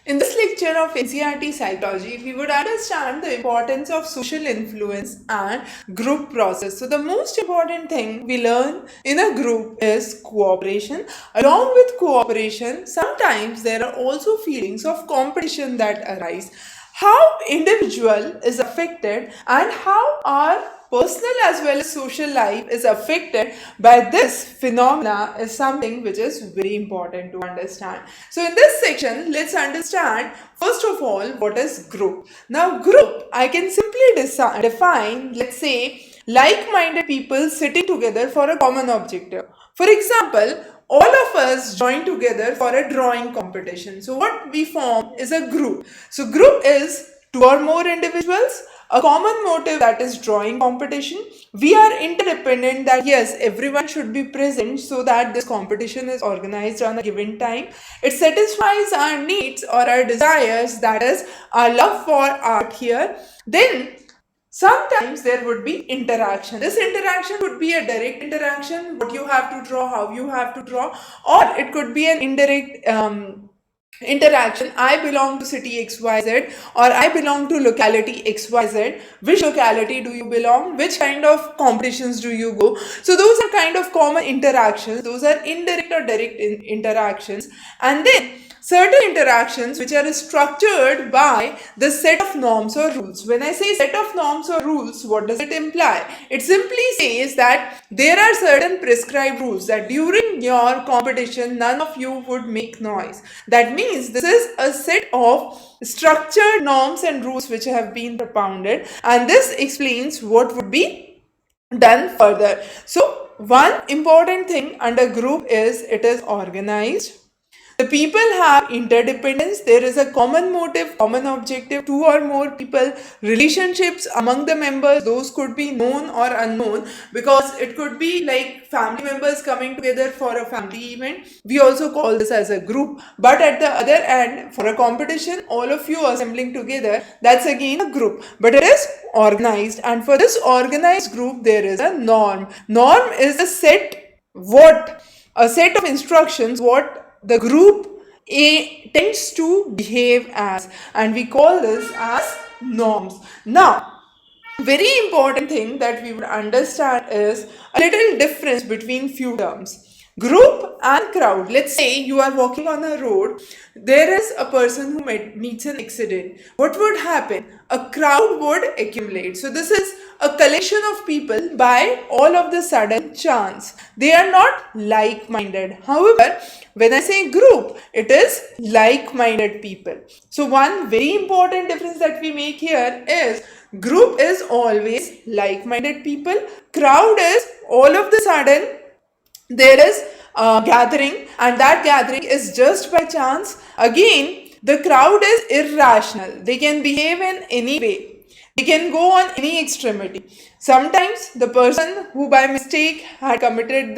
In this lecture of NCERT psychology, we would understand the importance of social influence and group process. So the most important thing we learn in a group is cooperation. Along with cooperation, sometimes there are also feelings of competition that arise. How individual is affected and how our personal as well as social life is affected by this phenomena is something which is very important to understand. So in this section, let's understand first of all what is group. Now group, I can simply define, let's say, like-minded people sitting together for a common objective. For example, all of us join together for a drawing competition. So what we form is a group. So group is two or more individuals, a common motive, that is drawing competition. We are interdependent, that yes, everyone should be present so that this competition is organized on a given time. It satisfies our needs or our desires, that is our love for art here. Then sometimes there would be interaction. This interaction could be a direct interaction, what you have to draw, how you have to draw, or it could be an indirect interaction. I belong to city XYZ or I belong to locality XYZ. Which locality do you belong? Which kind of competitions do you go? So those are kind of common interactions. Those are indirect or direct interactions. And then certain interactions which are structured by the set of norms or rules. When I say set of norms or rules, what does it imply? It simply says that there are certain prescribed rules that during your competition, none of you would make noise. That means this is a set of structured norms and rules which have been propounded, and this explains what would be done further. So one important thing under group is it is organized. The people have interdependence. There is a common motive, common objective, two or more people, relationships among the members. Those could be known or unknown because it could be like family members coming together for a family event. We also call this as a group. But at the other end, for a competition, all of you assembling together, that's again a group. But it is organized. And for this organized group, there is a norm. Norm is a set of instructions, what the group A tends to behave as, and we call this as norms. Now, very important thing that we would understand is a little difference between few terms. Group and crowd. Let's say you are walking on a road, there is a person who meets an accident. What would happen? A crowd would accumulate. So this is a collection of people by all of the sudden chance. They are not like-minded. However, when I say group, it is like-minded people. So one very important difference that we make here is group is always like-minded people. Crowd is all of the sudden there is a gathering, and that gathering is just by chance. Again, the crowd is irrational. They can behave in any way. They can go on any extremity. Sometimes the person who by mistake had committed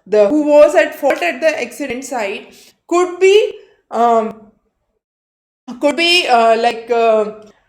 who was at fault at the accident site could be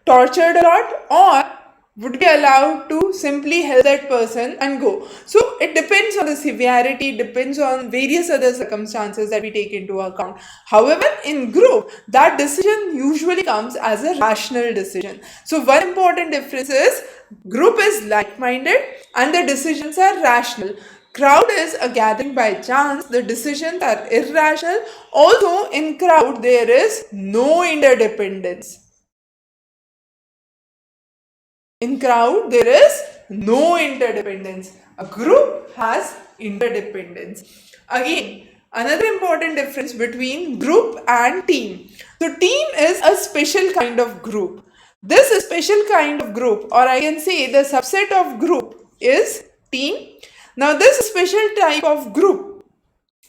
tortured a lot, or would be allowed to simply help that person and go. So it depends on the severity, depends on various other circumstances that we take into account. However, in group, that decision usually comes as a rational decision. So one important difference is group is like-minded and the decisions are rational. Crowd is a gathering by chance, the decisions are irrational. Also in crowd, there is no interdependence. In crowd, there is no interdependence. A group has interdependence. Again, another important difference between group and team. So team is a special kind of group. This special kind of group, or I can say the subset of group, is team. Now this special type of group,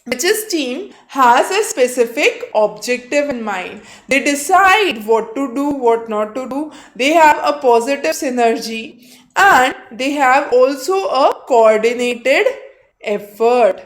which is team, has a specific objective in mind. They decide what to do, what not to do. They have a positive synergy and they have also a coordinated effort.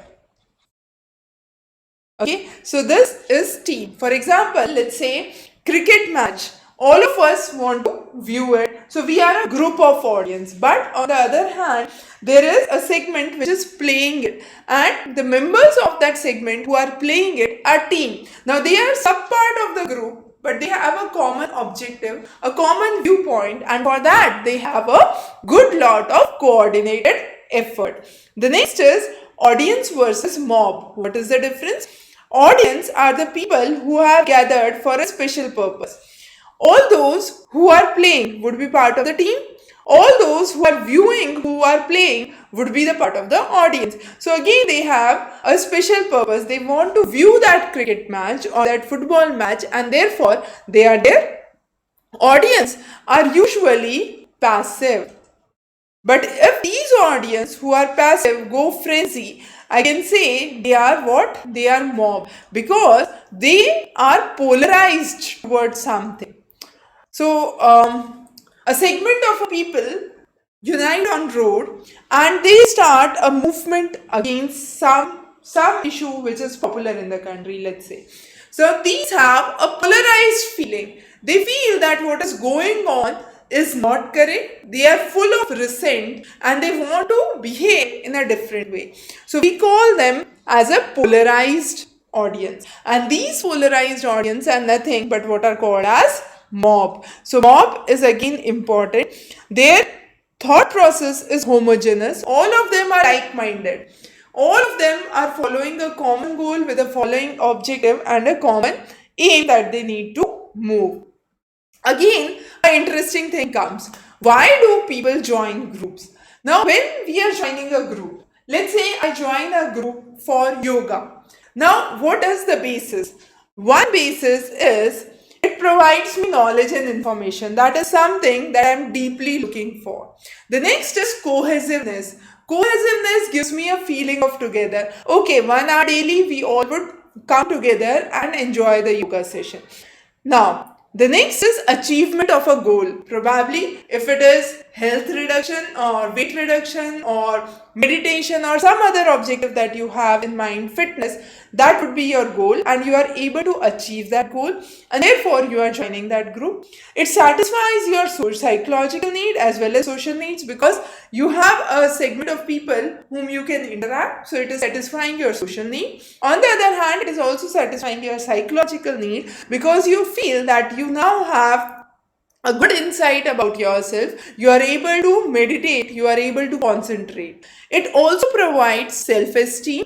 Okay, so this is team. For example, let's say cricket match. All of us want to view it. So we are a group of audience. But on the other hand, there is a segment which is playing it. And the members of that segment who are playing it are team. Now they are sub-part of the group, but they have a common objective, a common viewpoint, and for that they have a good lot of coordinated effort. The next is audience versus mob. What is the difference? Audience are the people who have gathered for a special purpose. All those who are playing would be part of the team. All those who are viewing, who are playing, would be the part of the audience. So again, they have a special purpose. They want to view that cricket match or that football match, and therefore they are there. Audience are usually passive. But if these audience who are passive go frenzy, I can say they are what? They are mob, because they are polarized towards something. So a segment of people unite on road and they start a movement against some issue which is popular in the country, let's say. So these have a polarized feeling. They feel that what is going on is not correct. They are full of resent and they want to behave in a different way. So we call them as a polarized audience. And these polarized audience are nothing but what are called as mob. So mob is again important. Their thought process is homogeneous. All of them are like-minded. All of them are following a common goal with a following objective and a common aim that they need to move. Again, an interesting thing comes. Why do people join groups? Now, when we are joining a group, let's say I join a group for yoga. Now, what is the basis? One basis is it provides me knowledge and information. That is something that I am deeply looking for. The next is cohesiveness. Cohesiveness gives me a feeling of together. Okay, 1 hour daily, we all would come together and enjoy the yoga session. Now, the next is achievement of a goal. Probably if it is health reduction or weight reduction or meditation or some other objective that you have in mind, fitness, that would be your goal and you are able to achieve that goal and therefore you are joining that group. It satisfies your psychological need as well as social needs because you have a segment of people whom you can interact. So it is satisfying your social need. On the other hand, it is also satisfying your psychological need because you feel that you now have a good insight about yourself. You are able to meditate, you are able to concentrate. It also provides self-esteem,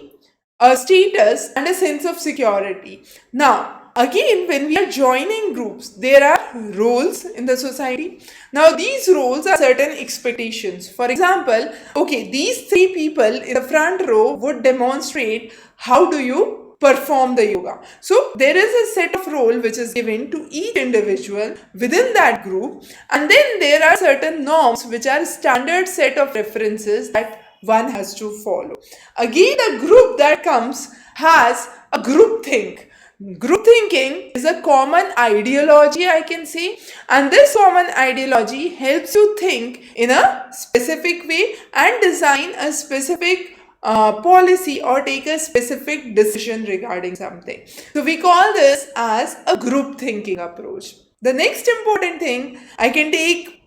a status and a sense of security. Now, again, when we are joining groups, there are roles in the society. Now, these roles are certain expectations. For example, okay, these 3 people in the front row would demonstrate how do you perform the yoga. So there is a set of role which is given to each individual within that group, and then there are certain norms which are standard set of references that one has to follow. Again, the group that comes has a group think. Group thinking is a common ideology, I can say, and this common ideology helps you think in a specific way and design a specific policy or take a specific decision regarding something. So we call this as a group thinking approach. The next important thing I can take,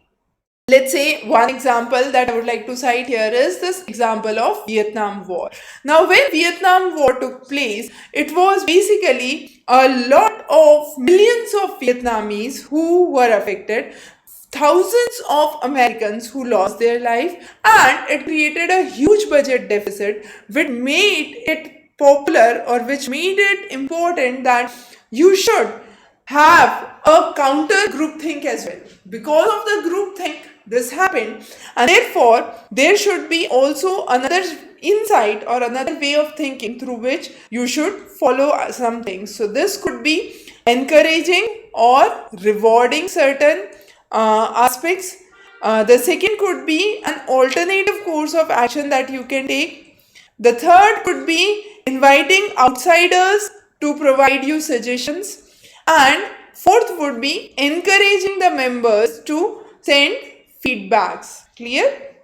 let's say one example that I would like to cite here is this example of Vietnam War. Now when Vietnam War took place, it was basically a lot of millions of Vietnamese who were affected, thousands of Americans who lost their life, and it created a huge budget deficit which made it popular or which made it important that you should have a counter group think as well. Because of the group think, this happened, and therefore there should be also another insight or another way of thinking through which you should follow some things. So this could be encouraging or rewarding certain aspects. The second could be an alternative course of action that you can take. The third could be inviting outsiders to provide you suggestions. And fourth would be encouraging the members to send feedbacks. Clear?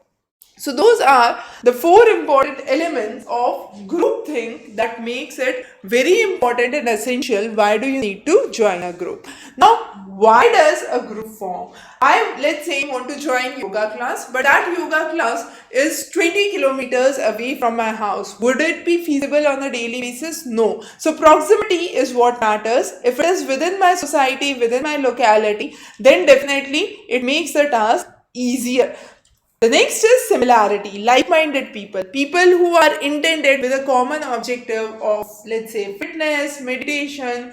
So those are the four important elements of groupthink that makes it very important and essential. Why do you need to join a group? Now, why does a group form? Let's say, want to join yoga class, but that yoga class is 20 kilometers away from my house. Would it be feasible on a daily basis? No. So proximity is what matters. If it is within my society, within my locality, then definitely it makes the task easier. The next is similarity, like-minded people, people who are intended with a common objective of, let's say, fitness, meditation,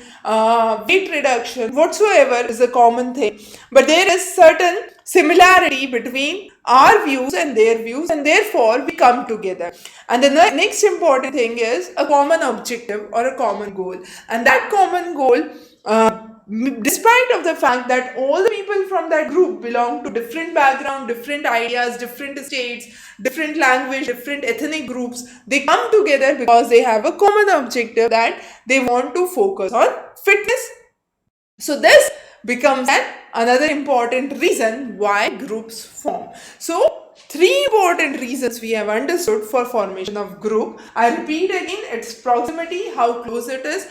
weight reduction, whatsoever is a common thing. But there is certain similarity between our views, and therefore we come together. And the next important thing is a common objective or a common goal. And that common goal, despite of the fact that all the people from that group belong to different background, different ideas, different states, different language, different ethnic groups, they come together because they have a common objective that they want to focus on fitness. So this becomes another important reason why groups form. So three important reasons we have understood for formation of group. I repeat again, it's proximity, how close it is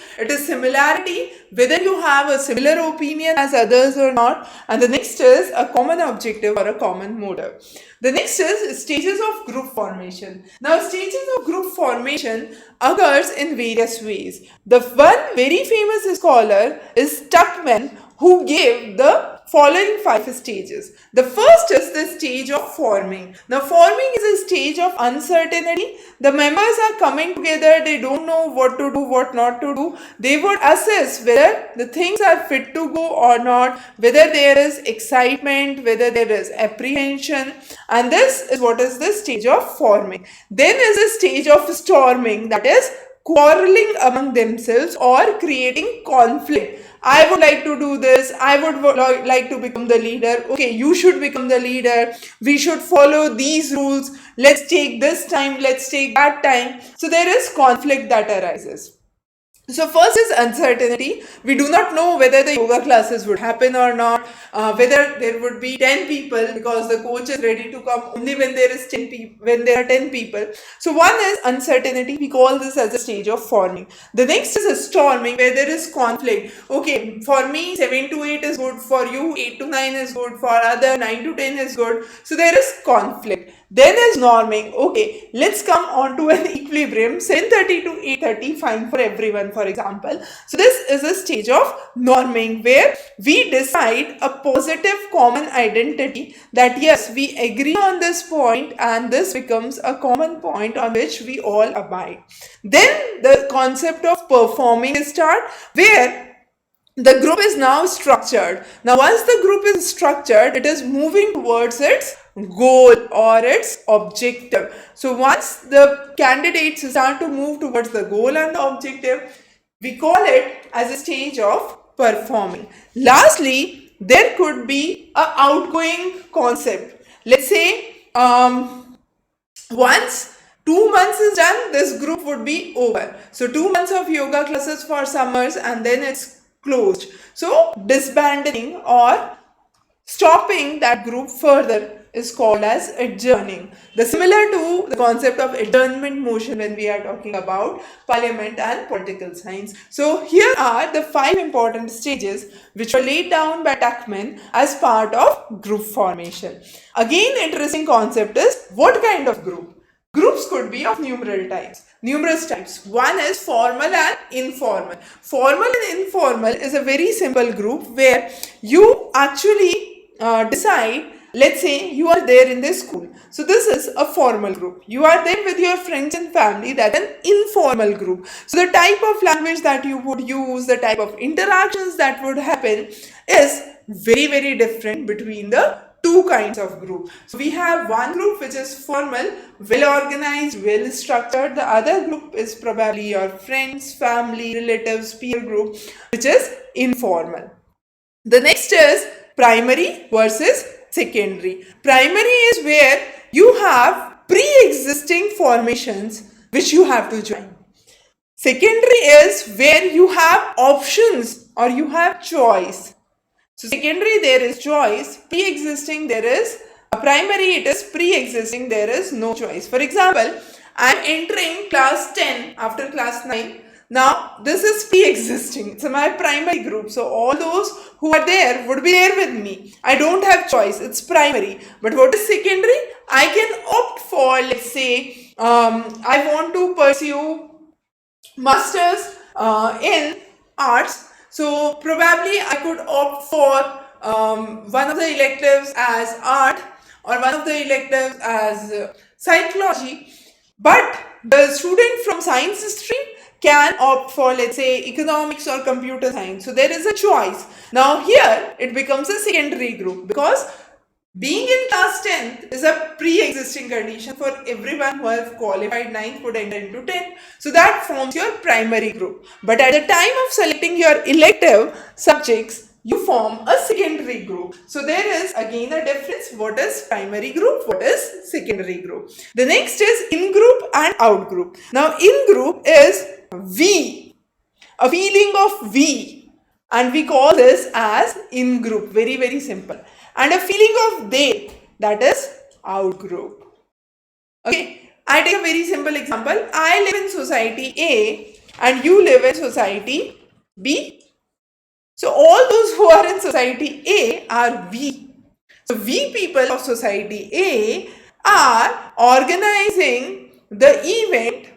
similarity, whether you have a similar opinion as others or not, and the next is a common objective or a common motive. The next is stages of group formation. Now, stages of group formation occurs in various ways. The one very famous scholar is Tuckman, who gave the following 5 stages. The first is the stage of forming. Now, forming is a stage of uncertainty. The members are coming together, they don't know what to do, what not to do. They would assess whether the things are fit to go or not, whether there is excitement, whether there is apprehension, and this is what is the stage of forming. Then is a stage of storming, that is quarreling among themselves or creating conflict. I would like to do this. I would like to become the leader. Okay, you should become the leader. We should follow these rules. Let's take this time. Let's take that time. So there is conflict that arises. So first is uncertainty. We do not know whether the yoga classes would happen or not, whether there would be 10 people because the coach is ready to come only when there is 10 people, when there are 10 people. So one is uncertainty. We call this as a stage of forming. The next is a storming, where there is conflict. Okay, for me 7 to 8 is good, for you 8 to 9 is good, for other 9 to 10 is good. So there is conflict. Then is norming. Okay, let's come on to an equilibrium. 7:30 to 8:30, fine for everyone, for example. So this is a stage of norming, where we decide a positive common identity that yes, we agree on this point and this becomes a common point on which we all abide. Then the concept of performing is start, where the group is now structured. Now, once the group is structured, it is moving towards its goal or its objective. So, once the candidates start to move towards the goal and the objective, we call it as a stage of performing. Lastly, there could be an outgoing concept. Let's say, once 2 months is done, this group would be over. So 2 months of yoga classes for summers and then it's closed. So disbanding or stopping that group further is called as adjourning. The similar to the concept of adjournment motion when we are talking about parliament and political science. So here are the 5 important stages which were laid down by Tuckman as part of group formation. Again, interesting concept is what kind of group? Groups could be of numerous types. One is formal and informal. Formal and informal is a very simple group where you actually decide, let's say you are there in this school. So this is a formal group. You are there with your friends and family, that's an informal group. So the type of language that you would use, the type of interactions that would happen is very, very different between the two kinds of group. So we have one group which is formal, well organized, well structured. The other group is probably your friends, family, relatives, peer group, which is informal. The next is primary versus secondary. Primary is where you have pre-existing formations which you have to join. Secondary is where you have options or you have choice. So secondary, there is choice. Pre-existing, there is primary, it is pre-existing, there is no choice. For example, I am entering class 10 after class 9. Now, this is pre-existing. It's my primary group. So, all those who are there would be there with me. I don't have choice. It's primary. But what is secondary? I can opt for, let's say, I want to pursue masters in arts. So, probably I could opt for one of the electives as art or one of the electives as psychology. But the student from science stream can opt for, let's say, economics or computer science. So there is a choice. Now here it becomes a secondary group because being in class 10th is a pre-existing condition for everyone who has qualified 9th would enter into 10th. So that forms your primary group. But at the time of selecting your elective subjects, you form a secondary group. So there is again a difference. What is primary group? What is secondary group? The next is in-group and out-group. Now in-group is we, a feeling of we, and we call this as in-group. Very, very simple. And a feeling of they, that is out-group. Okay, I take a very simple example. I live in society A and you live in society B. So all those who are in society A are we. So we people of society A are organizing the event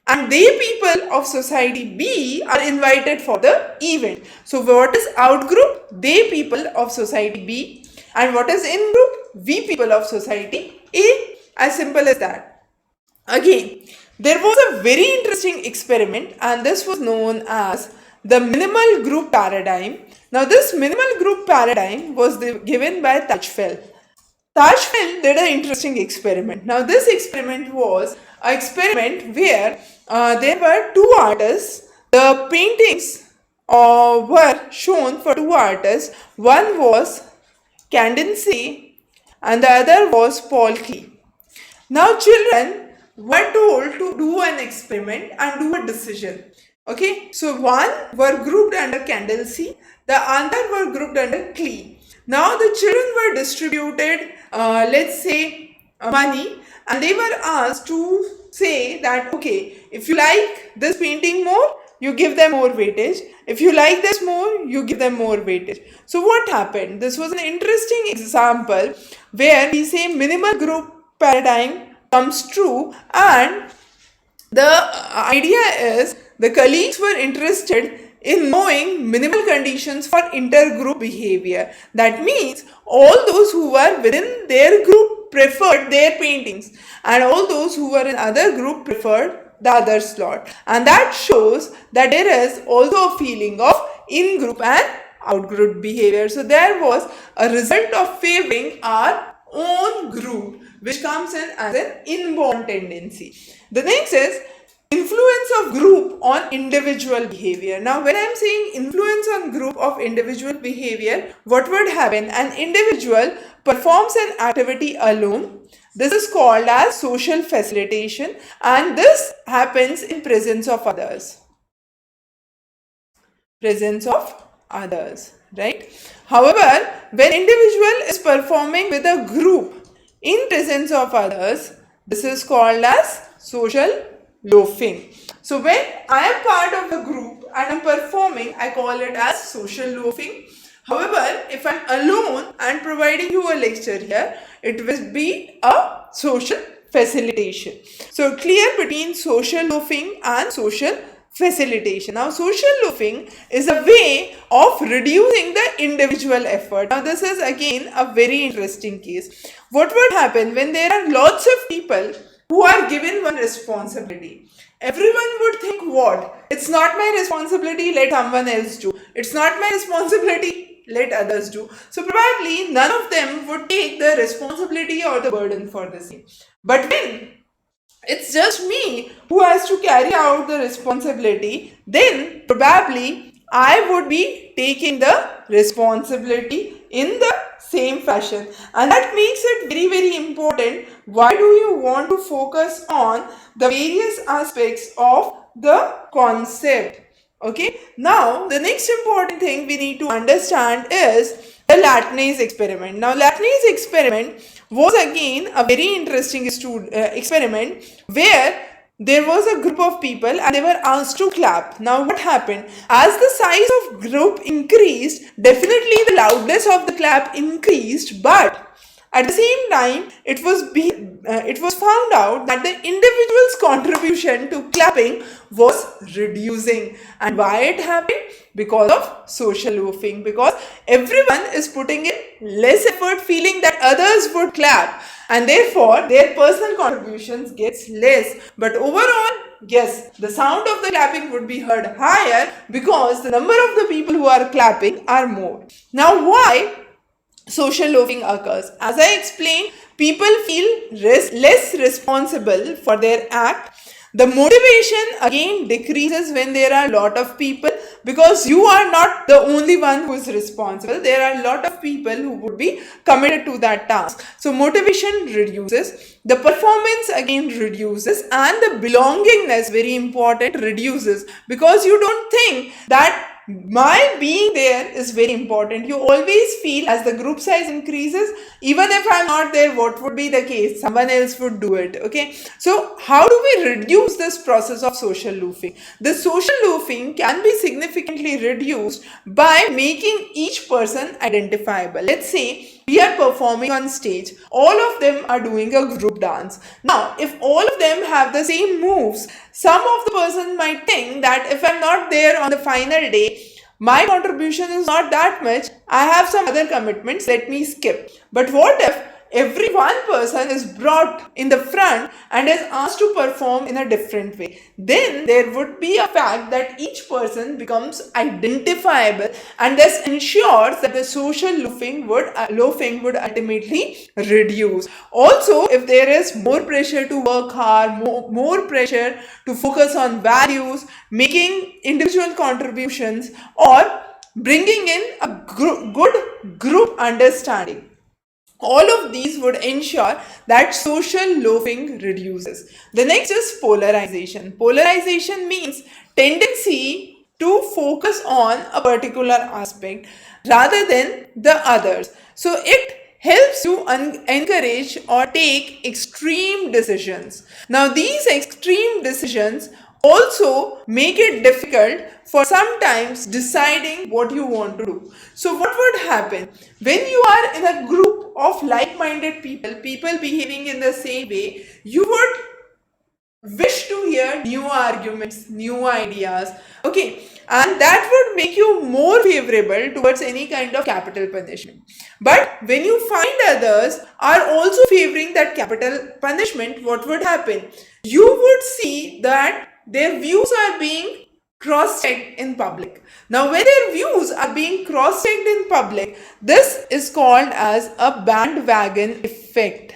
and they people of society B are invited for the event. So what is out group? They people of society B. And what is in group? We people of society A. As simple as that. Again, there was a very interesting experiment and this was known as the minimal group paradigm. Now this minimal group paradigm was given by Tajfel. Tajfel did an interesting experiment. Now this experiment was an experiment where there were two artists. The paintings were shown for two artists. One was Kandinsky and the other was Paul Klee. Now children were told to do an experiment and do a decision. Okay, so one were grouped under Kandinsky, the other were grouped under Klee. Now the children were distributed, let's say, money, and they were asked to say that, okay, if you like this painting more, you give them more weightage. If you like this more, you give them more weightage. So what happened? This was an interesting example where we say minimal group paradigm comes true, and the idea is the colleagues were interested in knowing minimal conditions for intergroup behavior. That means all those who were within their group preferred their paintings and all those who were in other group preferred the other slot. And that shows that there is also a feeling of in-group and out-group behavior. So there was a result of favoring our own group, which comes in as an inborn tendency. The next is influence of group on individual behavior. Now when I am saying influence on group of individual behavior, what would happen? An individual performs an activity alone. This is called as social facilitation, and this happens in presence of others. Presence of others, right? However, when individual is performing with a group in presence of others, this is called as social loafing. So when I am part of the group and I am performing, I call it as social loafing. However, if I am alone and providing you a lecture here, it will be a social facilitation. So clear between social loafing and social facilitation. Now social loafing is a way of reducing the individual effort. Now this is again a very interesting case. What would happen when there are lots of people who are given one responsibility? Everyone would think, what? It's not my responsibility, let someone else do. It's not my responsibility, let others do. So probably none of them would take the responsibility or the burden for the same. But when it's just me who has to carry out the responsibility, then probably I would be taking the responsibility in the same fashion. And that makes it very, very important. Why do you want to focus on the various aspects of the concept? Okay. Now, the next important thing we need to understand is the Latney's experiment. Now, Latney's experiment was again a very interesting experiment where there was a group of people and they were asked to clap. Now what happened? As the size of group increased, definitely the loudness of the clap increased, but at the same time, it was found out that the individual's contribution to clapping was reducing. And why it happened? Because of social loafing. Because everyone is putting in less effort, feeling that others would clap, and therefore their personal contributions gets less. But overall, yes, the sound of the clapping would be heard higher because the number of the people who are clapping are more. Now, why social loafing occurs? As I explained, people feel less responsible for their act. The motivation again decreases when there are a lot of people, because you are not the only one who is responsible. There are a lot of people who would be committed to that task. So motivation reduces, the performance again reduces, and the belongingness, very important, reduces, because you don't think that my being there is very important. You always feel as the group size increases, even if I'm not there, what would be the case? Someone else would do it. Okay. So how do we reduce this process of social loafing? The social loafing can be significantly reduced by making each person identifiable. Let's say we are performing on stage. All of them are doing a group dance. Now, if all of them have the same moves, some of the person might think that if I'm not there on the final day, my contribution is not that much, I have some other commitments, let me skip. But what if every one person is brought in the front and is asked to perform in a different way? Then there would be a fact that each person becomes identifiable, and this ensures that the social loafing would ultimately reduce. Also, if there is more pressure to work hard, more pressure to focus on values, making individual contributions, or bringing in a good group understanding, all of these would ensure that social loafing reduces. The next is polarization. Polarization means tendency to focus on a particular aspect rather than the others. So it helps you encourage or take extreme decisions. Now these extreme decisions also make it difficult for sometimes deciding what you want to do. So what would happen when you are in a group of like-minded people behaving in the same way? You would wish to hear new arguments, new ideas, okay, and that would make you more favorable towards any kind of capital punishment. But when you find others are also favoring that capital punishment, what would happen? You would see that their views are being cross-checked in public. Now, when their views are being cross-checked in public, this is called as a bandwagon effect.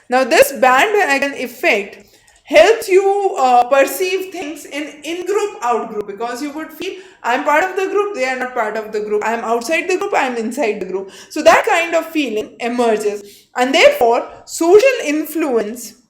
Now, this bandwagon effect helps you perceive things in in-group, out-group, because you would feel I'm part of the group, they are not part of the group, I'm outside the group, I'm inside the group. So that kind of feeling emerges, and therefore social influence,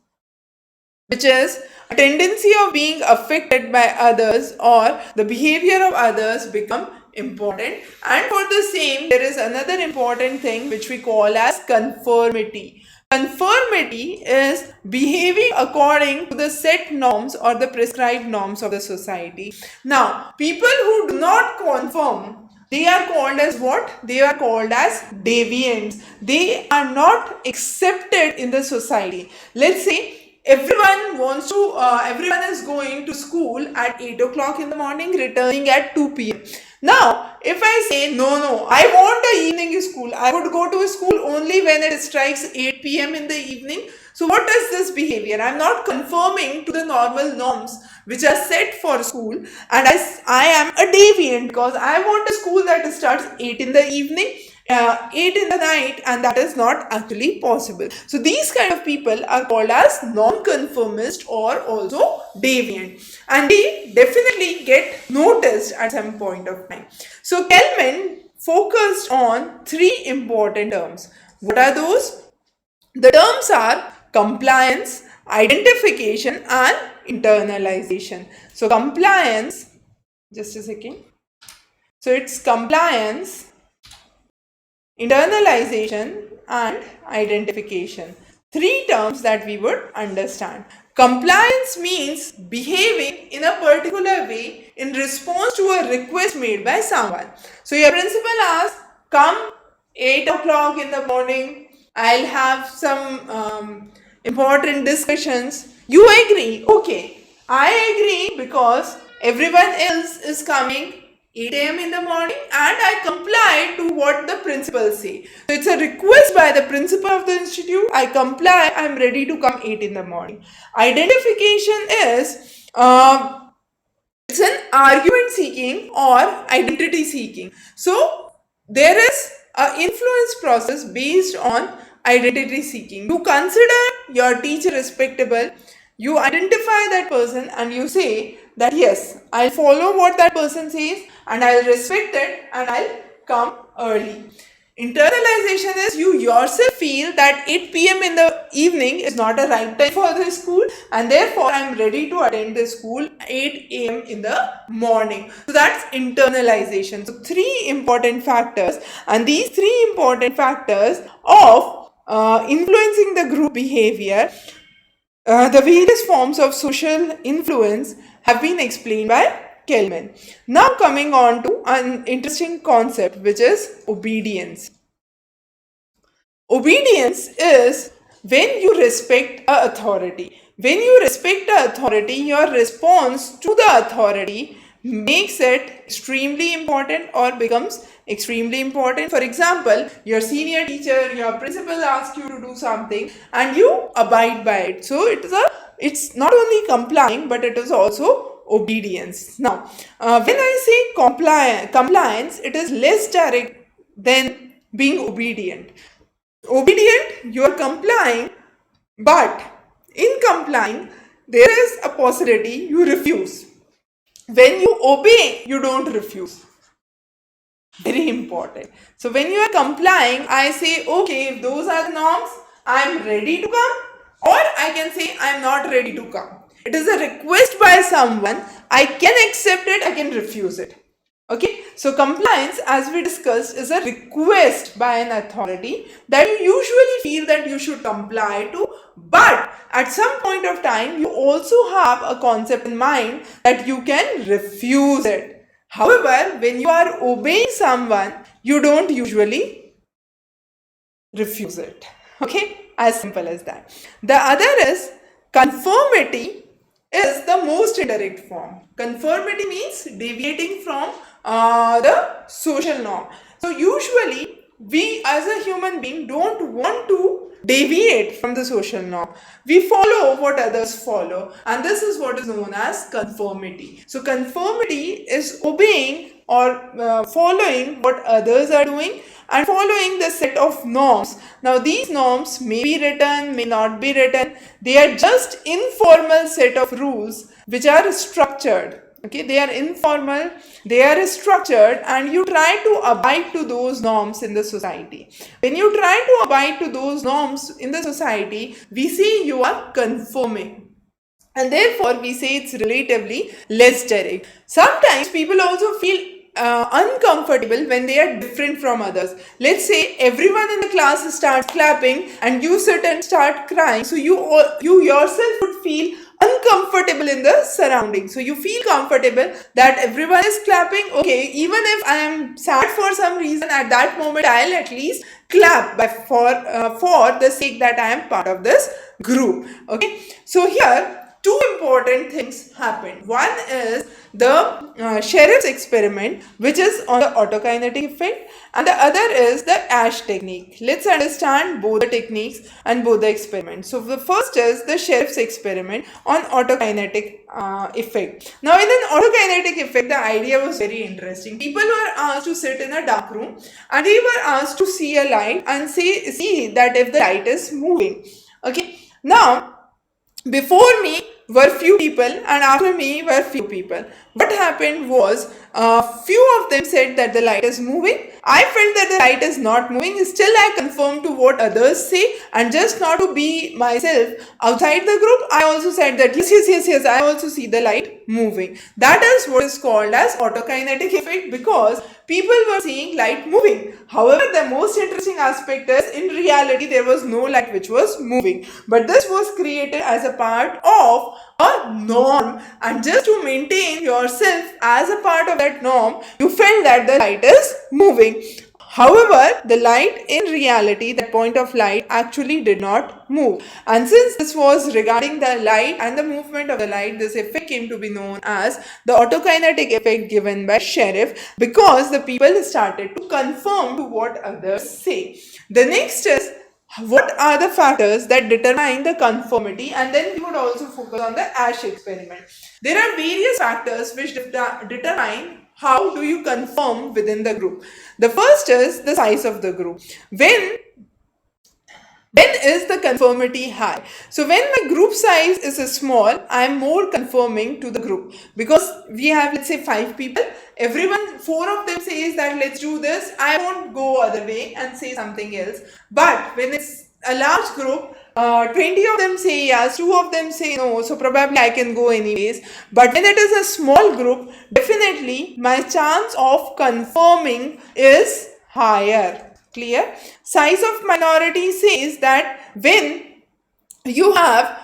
which is a tendency of being affected by others or the behavior of others, become important. And for the same, there is another important thing which we call as conformity. Conformity is behaving according to the set norms or the prescribed norms of the society. Now, people who do not conform, they are called as what? They are called as deviants. They are not accepted in the society. Let's say everyone is going to school at 8 o'clock in the morning, returning at 2 p.m. Now, if I say, no, I want a evening school, I would go to school only when it strikes 8 p.m. in the evening. So what is this behavior? I'm not conforming to the normal norms which are set for school, and I am a deviant because I want a school that starts 8 in the evening, 8 in the night, and that is not actually possible. So these kind of people are called as non-conformist or also deviant, and they definitely get noticed at some point of time. So Kelman focused on three important terms. What are those? The terms are compliance, identification, and internalization. So compliance, just a second. So it's compliance, internalization, and identification. Three terms that we would understand. Compliance means behaving in a particular way in response to a request made by someone. So your principal asks, come 8 o'clock in the morning, I'll have some important discussions. You agree, okay, I agree because everyone else is coming 8 a.m. in the morning and I comply to what the principal say. So it's a request by the principal of the institute. I comply, I'm ready to come 8 in the morning. Identification is it's an argument seeking or identity seeking. So there is an influence process based on identity seeking. You consider your teacher respectable, you identify that person and you say that yes, I'll follow what that person says and I'll respect it and I'll come early. Internalization is you yourself feel that 8 p.m. in the evening is not a right time for the school and therefore I'm ready to attend the school 8 a.m. in the morning. So that's internalization. So three important factors, and these three important factors of influencing the group behavior, the various forms of social influence have been explained by Kelman. Now coming on to an interesting concept, which is obedience. Obedience is when you respect an authority. When you respect the authority, your response to the authority makes it extremely important or becomes extremely important. For example, your senior teacher, your principal asks you to do something and you abide by it. So it's not only complying, but it is also obedience. Now, when I say compliance, it is less direct than being obedient. Obedient, you are complying, but in complying, there is a possibility you refuse. When you obey, you don't refuse. Very important. So when you are complying, I say, okay, if those are the norms, I am ready to come, or I can say I am not ready to come. It is a request by someone. I can accept it, I can refuse it. Okay, so compliance, as we discussed, is a request by an authority that you usually feel that you should comply to, but at some point of time, you also have a concept in mind that you can refuse it. However, when you are obeying someone, you don't usually refuse it. Okay, as simple as that. The other is conformity is the most indirect form. Conformity means deviating from the social norm. So usually we as a human being don't want to deviate from the social norm. We follow what others follow, and this is what is known as conformity. So conformity is obeying or following what others are doing and following the set of norms. Now these norms may be written, may not be written. They are just informal set of rules which are structured. Okay, they are informal, they are structured, and you try to abide to those norms in the society. When you try to abide to those norms in the society, we say you are conforming. And therefore, we say it's relatively less direct. Sometimes people also feel uncomfortable when they are different from others. Let's say everyone in the class starts clapping and you sit and start crying. So you yourself would feel uncomfortable in the surroundings. So you feel comfortable that everyone is clapping. Okay, even if I am sad for some reason, at that moment I'll at least clap for the sake that I am part of this group. Okay, so here two important things happen. One is the sheriff's experiment, which is on the autokinetic effect, and the other is the Ash technique. Let's understand both the techniques and both the experiments. So the first is the sheriff's experiment on autokinetic effect. Now in an autokinetic effect, the idea was very interesting. People were asked to sit in a dark room and they were asked to see a light and see that if the light is moving. Okay, now before me were few people and after me were few people. what happened was, few of them said that the light is moving. I felt that the light is not moving. Still I confirmed to what others say, and just not to be myself outside the group, I also said that yes, I also see the light moving. That is what is called as autokinetic effect, because people were seeing light moving. However, the most interesting aspect is, in reality there was no light which was moving, but this was created as a part of a norm, and just to maintain yourself as a part of that norm, you felt that the light is moving. However, the light in reality, that point of light actually did not move. And since this was regarding the light and the movement of the light, this effect came to be known as the autokinetic effect given by Sheriff, because the people started to conform to what others say. The next is, what are the factors that determine the conformity, and then we would also focus on the Ash experiment. There are various factors which determine how do you conform within the group. The first is the size of the group. When is the conformity high? So when my group size is small, I am more conforming to the group, because we have, let's say, 5 people. Everyone, 4 of them says that let's do this, I won't go other way and say something else. But when it's a large group, 20 of them say yes, 2 of them say no, so probably I can go anyways. But when it is a small group, definitely my chance of conforming is higher. Clear? Size of minority says that when you have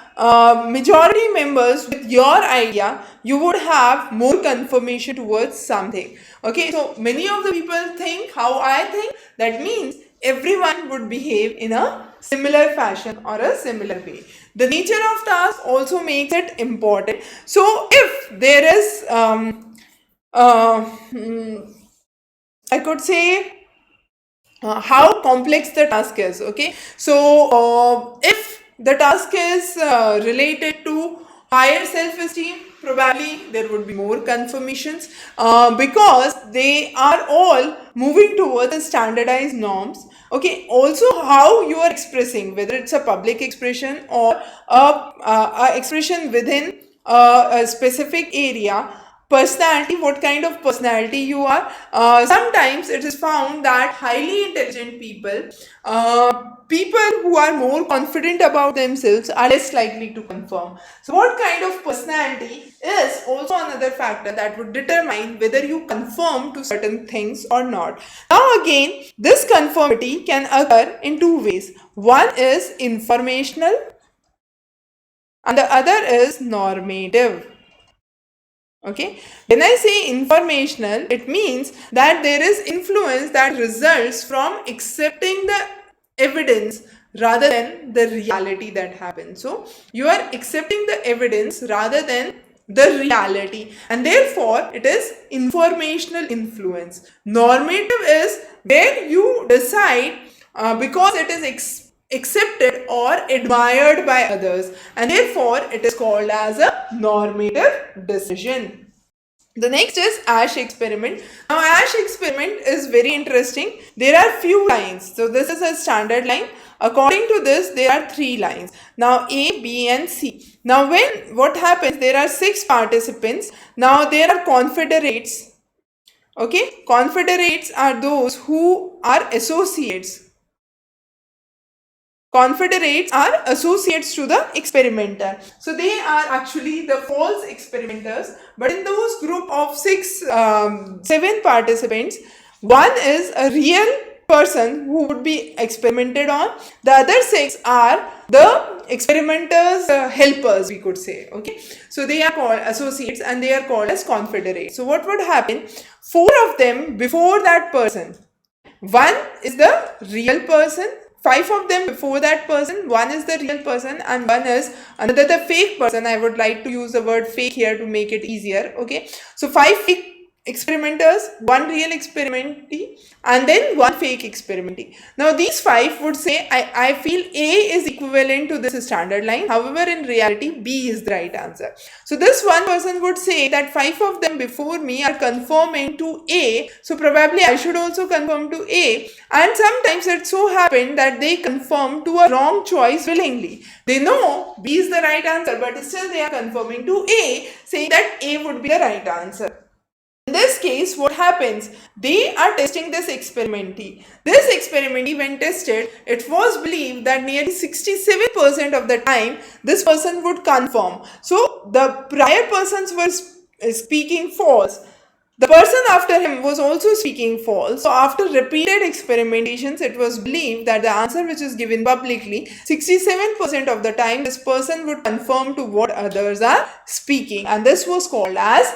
majority members with your idea, you would have more confirmation towards something. Okay, so many of the people think how I think, that means everyone would behave in a similar fashion or a similar way. The nature of task also makes it important. So if there is I could say how complex the task is. Okay, so if the task is related to higher self-esteem, probably there would be more confirmations, because they are all moving towards the standardized norms. Okay, also how you are expressing, whether it's a public expression or a expression within a specific area. Personality, what kind of personality you are. Sometimes it is found that highly intelligent people, people who are more confident about themselves, are less likely to conform. So what kind of personality is also another factor that would determine whether you conform to certain things or not. Now again, this conformity can occur in 2 ways. One is informational and the other is normative. Okay, when I say informational, it means that there is influence that results from accepting the evidence rather than the reality that happens. So you are accepting the evidence rather than the reality, and therefore it is informational influence. Normative is where you decide because it is accepted or admired by others, and therefore it is called as a normative decision. The next is Ash experiment. Now Ash experiment is very interesting. There are few lines. So this is a standard line. According to this, there are 3 lines. Now A, B and C. Now what happens, there are 6 participants. Now there are confederates. Okay, confederates are those who are associates. Confederates are associates to the experimenter. So they are actually the false experimenters. But in those group of 7 participants, one is a real person who would be experimented on. The other 6 are the experimenters helpers, we could say. Okay, so they are called associates and they are called as confederates. So what would happen? 4 of them before that person. One is the real person. 5 of them before that person, 1 is the real person and 1 is the fake person. I would like to use the word fake here to make it easier. Okay, so 5 fake experimenters, one real experimentee, and then one fake experimentee. Now these five would say, I feel A is equivalent to this standard line. However, in reality, B is the right answer. So this one person would say that five of them before me are conforming to A. So probably I should also conform to A. And sometimes it so happened that they conform to a wrong choice willingly. They know B is the right answer, but still they are conforming to A, saying that A would be the right answer. In this case, what happens? They are testing this experimentee. This experimentee, when tested, it was believed that nearly 67% of the time, this person would conform. So, the prior persons were speaking false. The person after him was also speaking false. So, after repeated experimentations, it was believed that the answer which is given publicly, 67% of the time, this person would conform to what others are speaking. And this was called as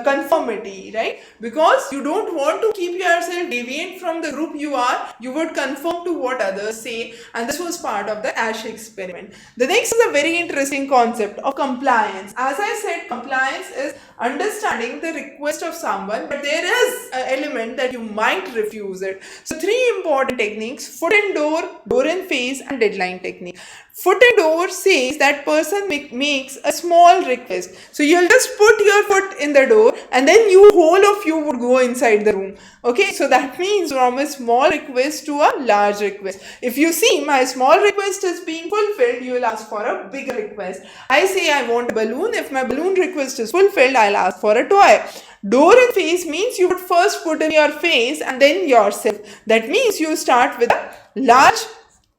conformity, right? Because you don't want to keep yourself deviant from the group you are, you would conform to what others say, and this was part of the ASH experiment. The next is a very interesting concept of compliance. As I said, compliance is understanding the request of someone, but there is an element that you might refuse it. So three important techniques: foot in door, door in face, and deadline technique. Foot in door says that person makes a small request. So you'll just put your foot in the door and then whole of you would go inside the room. Okay, so that means from a small request to a large request. If you see my small request is being fulfilled, you will ask for a big request. I say I want a balloon. If my balloon request is fulfilled, I'll ask for a toy. Door in face means you would first put in your face and then yourself. That means you start with a large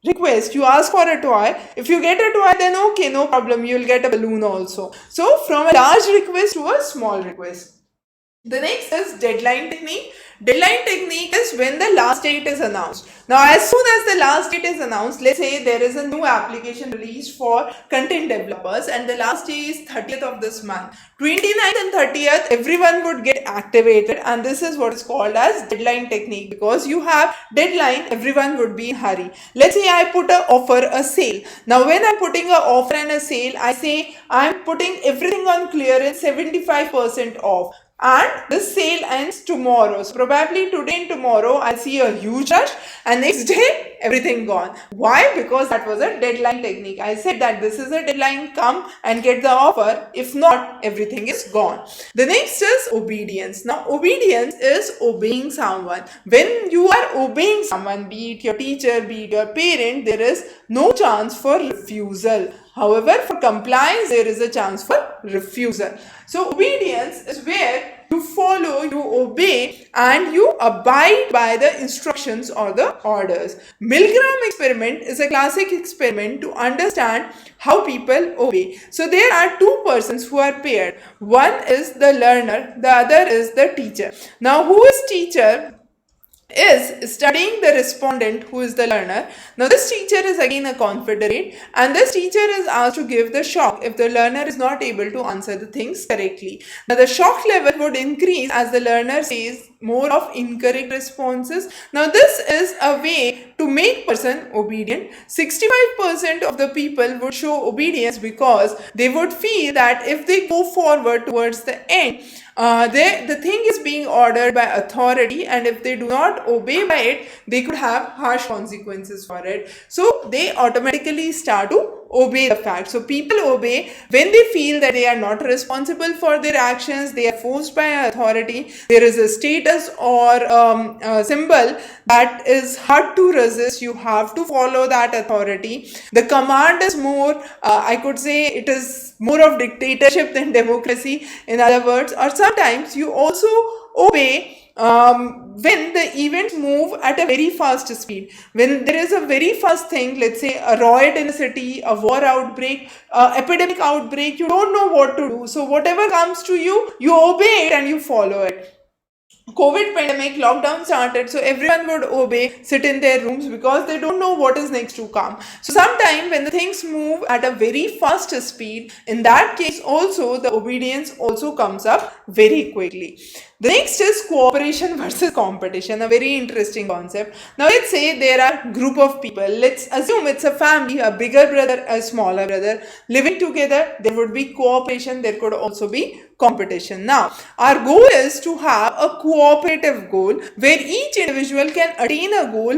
request. You ask for a toy. If you get a toy, then okay, no problem, you will get a balloon also. So from a large request to a small request. The next is deadline technique. Deadline technique is when the last date is announced. Now, as soon as the last date is announced, let's say there is a new application released for content developers and the last day is 30th of this month. 29th and 30th, everyone would get activated, and this is what is called as deadline technique. Because you have deadline, everyone would be in hurry. Let's say I put an offer, a sale. Now, when I'm putting an offer and a sale, I say I'm putting everything on clearance, 75% off. And this sale ends tomorrow. So probably today and tomorrow I'll see a huge rush, and next day everything gone. Why? Because that was a deadline technique. I said that this is a deadline, come and get the offer. If not, everything is gone. The next is obedience. Now obedience is obeying someone. When you are obeying someone, be it your teacher, be it your parent, there is no chance for refusal. However, for compliance, there is a chance for refusal. So obedience is where you follow, you obey, and you abide by the instructions or the orders. Milgram experiment is a classic experiment to understand how people obey. So there are two persons who are paired. One is the learner, the other is the teacher. Now, who is teacher? Is studying the respondent, who is the learner. Now this teacher is again a confederate, and this teacher is asked to give the shock if the learner is not able to answer the things correctly. Now the shock level would increase as the learner says more of incorrect responses. Now this is a way to make person obedient. 65% of the people would show obedience because they would feel that if they go forward towards the end, the thing is being ordered by authority, and if they do not obey by it, they could have harsh consequences for it. So they automatically start to obey the fact. So people obey when they feel that they are not responsible for their actions, they are forced by authority, there is a status or a symbol that is hard to resist, you have to follow that authority. The command is more, I could say it is more of dictatorship than democracy, in other words. Or sometimes you also obey when the events move at a very fast speed. When there is a very fast thing, let's say a riot in a city, a war outbreak, epidemic outbreak, you don't know what to do. So whatever comes to you, you obey it and you follow it. COVID pandemic, lockdown started, so everyone would obey, sit in their rooms because they don't know what is next to come. So sometime when the things move at a very fast speed, in that case also the obedience also comes up very quickly. The next is cooperation versus competition, a very interesting concept. Now let's say there are group of people, let's assume it's a family, a bigger brother, a smaller brother living together. There would be cooperation, there could also be competition. Now, our goal is to have a cooperative goal where each individual can attain a goal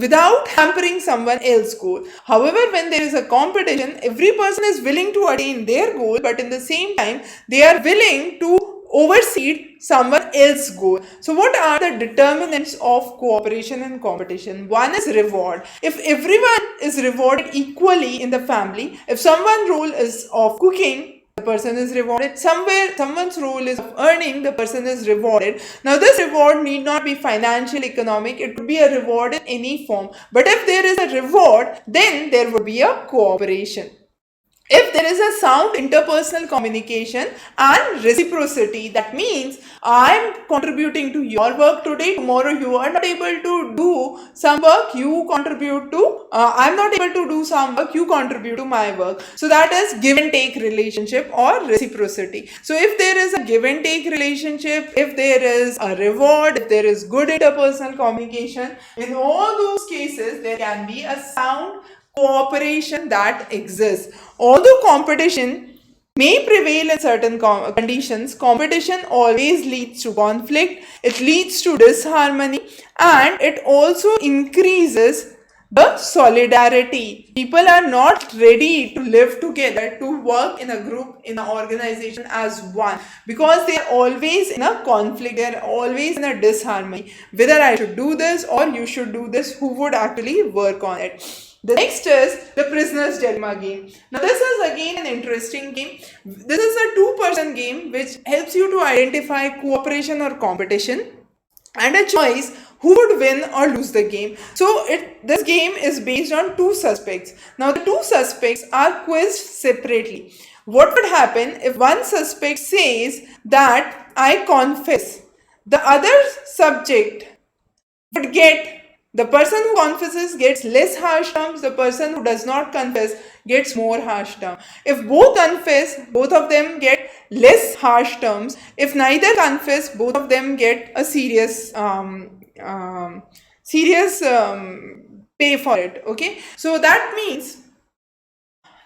without hampering someone else's goal. However, when there is a competition, every person is willing to attain their goal, but in the same time, they are willing to oversee someone else's goal. So what are the determinants of cooperation and competition? One is reward. If everyone is rewarded equally in the family, if someone's role is of cooking, the person is rewarded. Someone's role is of earning, the person is rewarded. Now this reward need not be financial, economic, it could be a reward in any form. But if there is a reward, then there would be a cooperation. If there is a sound interpersonal communication and reciprocity, that means I am contributing to your work today, tomorrow you are not able to do some work, you contribute to, I am not able to do some work, you contribute to my work. So that is give and take relationship or reciprocity. So if there is a give and take relationship, if there is a reward, if there is good interpersonal communication, in all those cases there can be a sound cooperation that exists. Although competition may prevail in certain conditions, competition always leads to conflict, it leads to disharmony, and it also increases the solidarity. People are not ready to live together, to work in a group, in an organization as one, because they are always in a conflict, they are always in a disharmony. Whether I should do this or you should do this, who would actually work on it? The next is the prisoner's dilemma game. Now this is again an interesting game. This is a two-person game which helps you to identify cooperation or competition and a choice who would win or lose the game. So this game is based on two suspects. Now the two suspects are quizzed separately. What would happen if one suspect says that I confess? The other subject would get, the person who confesses gets less harsh terms, the person who does not confess gets more harsh terms. If both confess, both of them get less harsh terms. If neither confess, both of them get a serious pay for it. Okay, so that means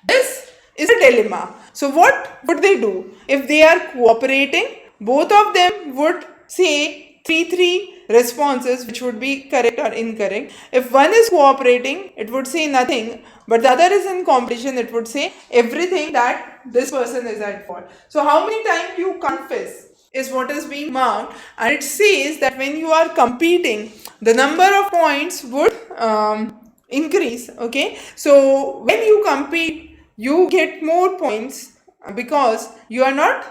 this is a dilemma. So what would they do? If they are cooperating, both of them would say three responses which would be correct or incorrect. If one is cooperating, it would say nothing, but the other is in competition, it would say everything that this person is at fault. So how many times you confess is what is being marked, and it says that when you are competing, the number of points would increase. Okay, so when you compete, you get more points because you are not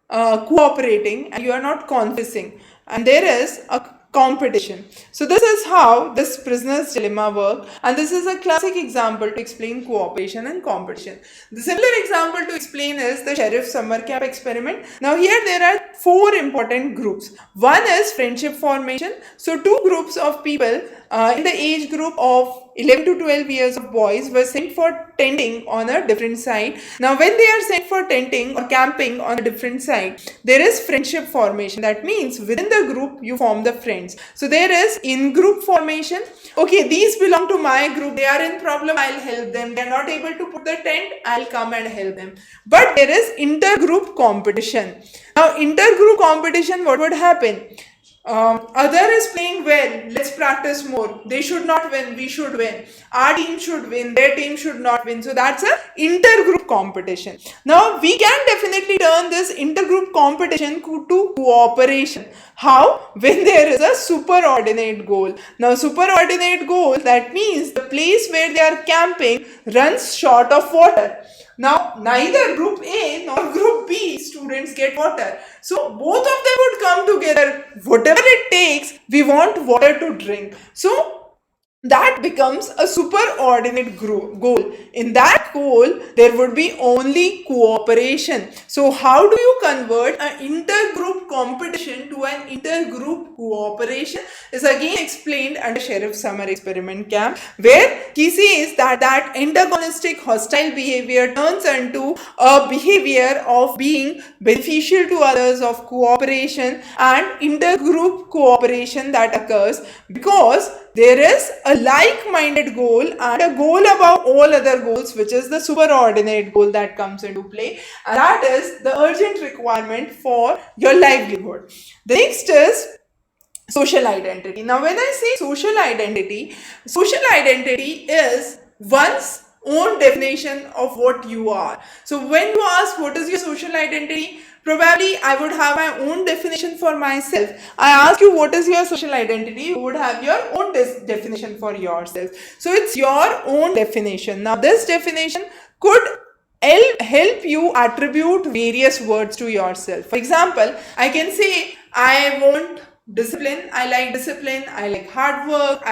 cooperating and you are not confessing, and there is a competition. So this is how this prisoner's dilemma works, and this is a classic example to explain cooperation and competition. The similar example to explain is the sheriff summer camp experiment. Now here there are four important groups. One is friendship formation. So two groups of people in the age group of 11 to 12 years of boys were sent for tenting on a different site. Now when they are sent for tenting or camping on a different site, there is friendship formation. That means within the group you form the friends. So there is in-group formation. Okay, these belong to my group, they are in problem, I'll help them. They are not able to put the tent, I'll come and help them. But there is inter-group competition. Now inter-group competition, what would happen? Other is playing well, let's practice more. They should not win, we should win. Our team should win, their team should not win. So that's a intergroup competition. Now we can definitely turn this intergroup competition to cooperation. How? When there is a superordinate goal. Now superordinate goal, that means the place where they are camping runs short of water. Now neither group A nor group B students get water. So both of them would come together, whatever it takes, we want water to drink. So that becomes a superordinate goal. In that goal, there would be only cooperation. So how do you convert an intergroup competition to an intergroup cooperation is again explained under Sheriff Summer Experiment Camp, where he says that antagonistic hostile behavior turns into a behavior of being beneficial to others, of cooperation and intergroup cooperation that occurs because there is a like-minded goal and a goal above all other goals, which is the superordinate goal that comes into play, and that is the urgent requirement for your livelihood. The next is social identity. Now, when I say social identity is one's own definition of what you are. So when you ask what is your social identity, probably I would have my own definition for myself. I ask you what is your social identity, you would have your own definition for yourself. So it's your own definition. Now this definition could help you attribute various words to yourself. For example, I can say I want discipline, I like hard work,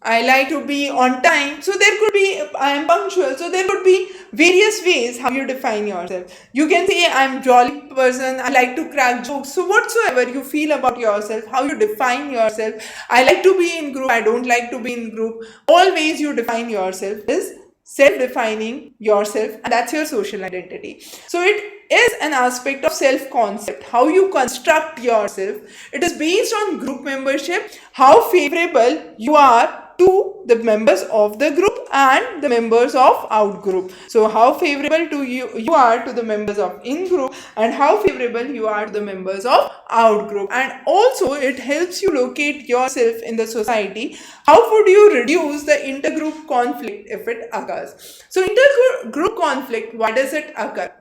I like to be on time. So there could be, I am punctual. So there could be various ways how you define yourself. You can say I'm jolly person, I like to crack jokes. So whatsoever you feel about yourself, how you define yourself, I like to be in group, I don't like to be in group. All ways you define yourself is self-defining yourself, and that's your social identity. So it is an aspect of self-concept, how you construct yourself. It is based on group membership, how favorable you are to the members of the group and the members of out group. So how favorable to you are to the members of in group, and how favorable you are to the members of out group. And also it helps you locate yourself in the society. How would you reduce the intergroup conflict if it occurs? So intergroup conflict, why does it occur?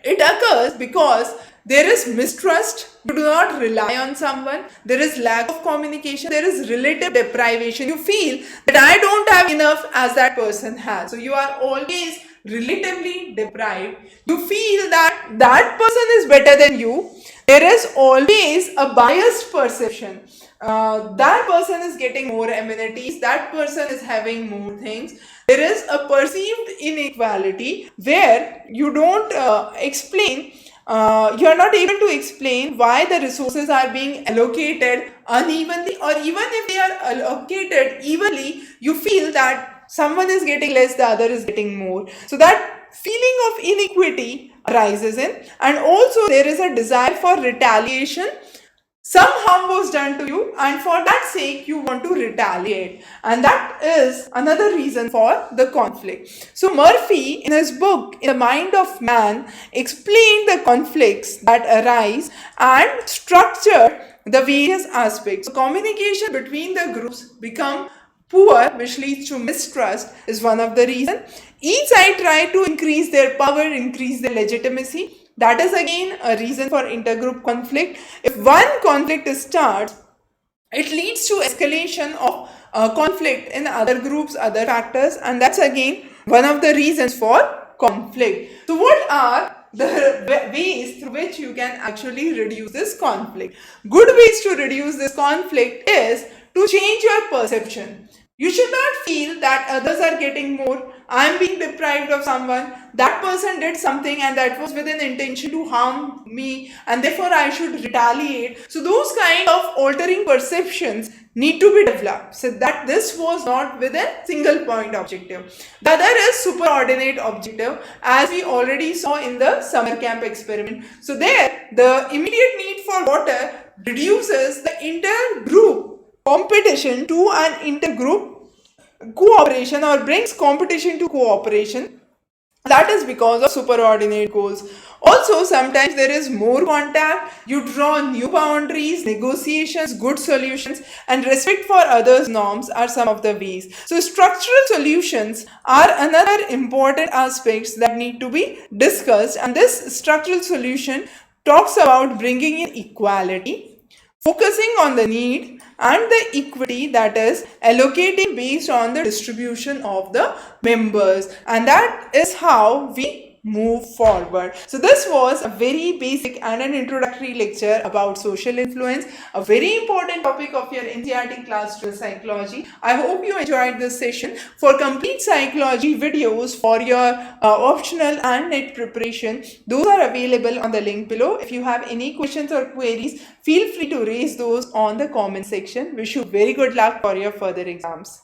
It occurs because there is mistrust, you do not rely on someone, there is lack of communication, there is relative deprivation. You feel that I don't have enough as that person has. So you are always relatively deprived. You feel that that person is better than you. There is always a biased perception. That person is getting more amenities, that person is having more things. There is a perceived inequality where you don't explain, you are not able to explain why the resources are being allocated unevenly, or even if they are allocated evenly, you feel that someone is getting less, the other is getting more. So that feeling of inequity arises in, and also there is a desire for retaliation. Some harm was done to you, and for that sake you want to retaliate, and that is another reason for the conflict. So Murphy, in his book In the Mind of Man, explained the conflicts that arise and structured the various aspects. So communication between the groups become poor, which leads to mistrust, is one of the reasons. Each side try to increase their power, increase their legitimacy. That is again a reason for intergroup conflict. If one conflict starts, it leads to escalation of conflict in other groups, other factors, and that's again one of the reasons for conflict. So what are the ways through which you can actually reduce this conflict? Good ways to reduce this conflict is to change your perception. You should not feel that others are getting more, I am being deprived of someone, that person did something and that was with an intention to harm me and therefore I should retaliate. So those kind of altering perceptions need to be developed, so that this was not with a single point objective. The other is superordinate objective, as we already saw in the summer camp experiment. So there, the immediate need for water reduces the intergroup competition to an intergroup cooperation, or brings competition to cooperation. That is because of superordinate goals. Also, sometimes there is more contact, you draw new boundaries, negotiations, good solutions, and respect for others' norms are some of the ways. So structural solutions are another important aspects that need to be discussed, and this structural solution talks about bringing in equality, focusing on the need, and the equity, that is allocating based on the distribution of the members, and that is how we move forward. So this was a very basic and an introductory lecture about social influence, a very important topic of your NCERT class 12 psychology. I hope you enjoyed this session. For complete psychology videos for your optional and NET preparation, those are available on the link below. If you have any questions or queries, feel free to raise those on the comment section. Wish you very good luck for your further exams.